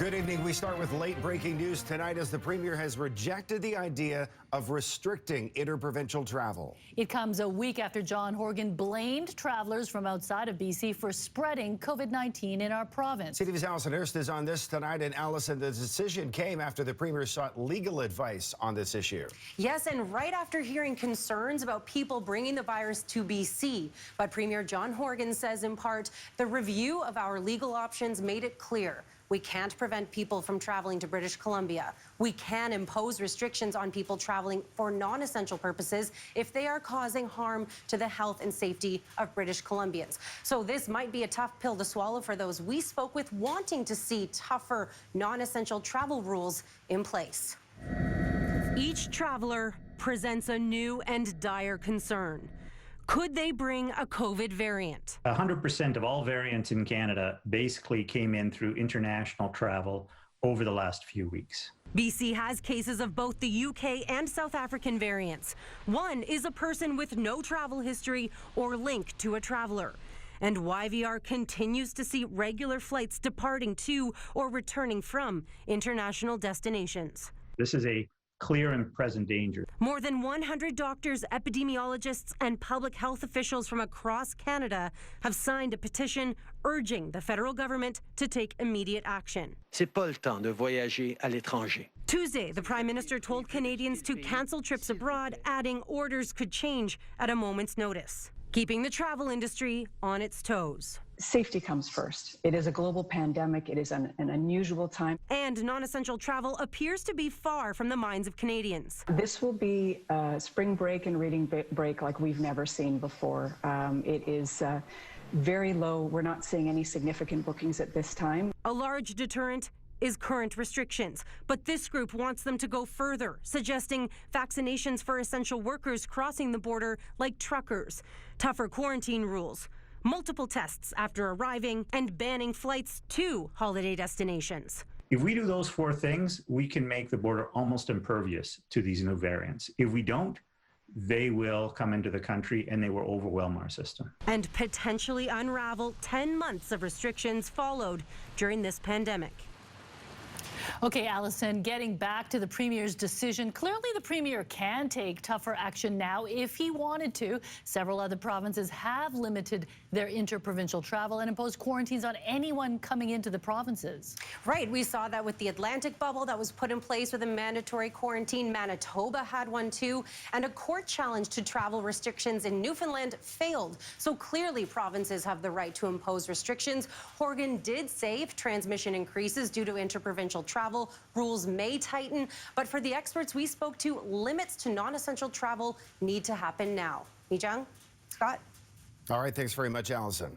Good evening. We start with late breaking news tonight as the Premier has rejected the idea of restricting interprovincial travel. It comes a week after John Horgan blamed travelers from outside of BC for spreading COVID-19 in our province. CTV's Allison Hurst is on this tonight. And Allison, the decision came after the Premier sought legal advice on this issue. Yes, and right after hearing concerns about people bringing the virus to BC. But Premier John Horgan says, in part, the review of our legal options made it clear we can't prevent people from traveling to British Columbia. We can impose restrictions on people traveling for non-essential purposes if they are causing harm to the health and safety of British Columbians. So this might be a tough pill to swallow for those we spoke with wanting to see tougher non-essential travel rules in place. Each traveler presents a new and dire concern. Could they bring a COVID variant? 100% of all variants in Canada basically came in through international travel over the last few weeks. BC has cases of both the UK and South African variants. One is a person with no travel history or link to a traveler. And YVR continues to see regular flights departing to or returning from international destinations. This is a clear and present danger. More than 100 doctors, epidemiologists, and public health officials from across Canada have signed a petition urging the federal government to take immediate action. C'est pas le temps de voyager à l'étranger. Tuesday, the Prime Minister told Canadians to cancel trips abroad, adding orders could change at a moment's notice, keeping the travel industry on its toes. Safety comes first. It is a global pandemic. It is an unusual time. And non-essential travel appears to be far from the minds of Canadians. This will be a spring break and reading break like we've never seen before. It is very low. We're not seeing any significant bookings at this time. A large deterrent is current restrictions, but this group wants them to go further, suggesting vaccinations for essential workers crossing the border like truckers, tougher quarantine rules, multiple tests after arriving, and banning flights to holiday destinations. If we do those four things, we can make the border almost impervious to these new variants. If we don't, they will come into the country and they will overwhelm our system. And potentially unravel 10 months of restrictions followed during this pandemic. Okay, Allison, getting back to the Premier's decision, clearly the Premier can take tougher action now if he wanted to. Several other provinces have limited their interprovincial travel and imposed quarantines on anyone coming into the provinces. Right, we saw that with the Atlantic bubble that was put in place with a mandatory quarantine. Manitoba had one too, and a court challenge to travel restrictions in Newfoundland failed. So clearly provinces have the right to impose restrictions. Horgan did say if transmission increases due to interprovincial travel, rules may tighten, but for the experts we spoke to, limits to non-essential travel need to happen now. Mijang, Scott? All right. Thanks very much, Allison.